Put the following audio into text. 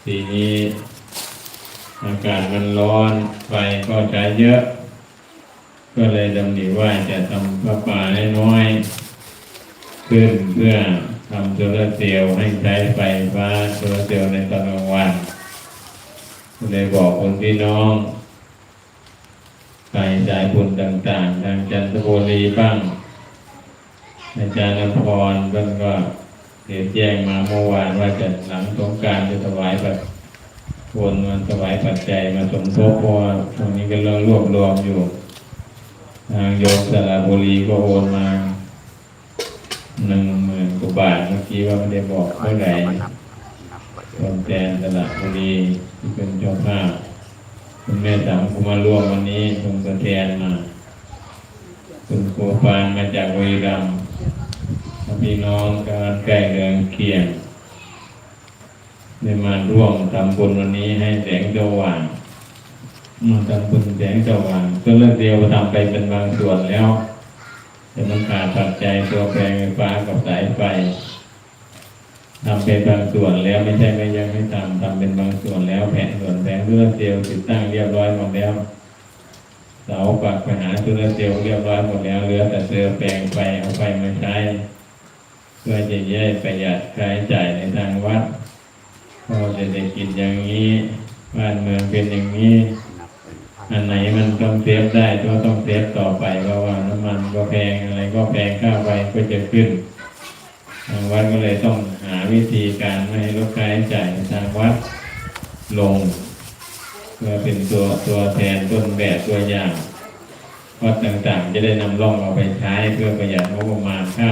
ทีนี้อากาศมันร้อนไฟก็ใช้เยอะก็เลยดำริว่าจะทำพระป่าให้น้อยขึ้นเพื่อทำโซลาร์เซลล์ให้ใช้ไฟฟ้าโซลาร์เซลล์ในตอนกลางวันก็เลยบอกคนพี่น้องไปสายบุญต่างๆทางจันทบุรีบ้างอาจารย์นพรเพิ่นก็เรียนแจ้งมาเมื่อวานว่าจะหลังสงกรานต์จะถวายแบบคนมันถวายปัจจัยมาสมทบเพราะว่าตรงนี้ก็เริ่มรวบรวมอยู่ทางโยมสระบุรีก็โอนมา10,000 กว่าบาทเมื่อกี้ว่าไม่ได้บอกเท่าไหร่คนแทนสระบุรีที่เป็นเจ้าภาพคุณแม่สามกุมาร่วมวันนี้ส่งตัวแทนมาคุณโคปานมาจากบุรีรัมย์พี่น้องการใกล้เรือนเคียงได้มาร่วมทำบุญวันนี้ให้แสงสว่างทำบุญแสงสว่างก็เลิกเดียวทำไปเป็นบางส่วนแล้วแต่มันขาดปัจจัยตัวแปลงไฟฟ้ากับสายไฟทำเป็นบางส่วนแล้วไม่ใช่ไม่ยังไม่ทำเป็นบางส่วนแล้วแผงส่วนแผงโซลาร์เซลล์ติดตั้งเรียบร้อยหมดแล้วเสาปักไปหาโซลาร์เซลล์เรียบร้อยหมดแล้วเหลือแต่เสื้อแปลงไฟเอาไฟมาใช้เพื่อจะได้ประหยัดค่าใช้จ่ายในทางวัดพอเศรษฐกิจอย่างนี้บ้านเมืองเป็นอย่างนี้อันไหนมันต้องเซฟได้ก็ต้องเซฟต่อไปเพราะว่าน้ำมันก็แพงอะไรก็แพงค่าไฟก็จะขึ้นทางวัดก็เลยต้องหาวิธีการไม่ให้ลดค่าใช้จ่ายในทางวัดลงเพื่อเป็นตัวแทนต้นแบบตัวอย่างวัดต่างๆจะได้นำร่องเอาไปใช้เพื่อประหยัดงบประมาณค่า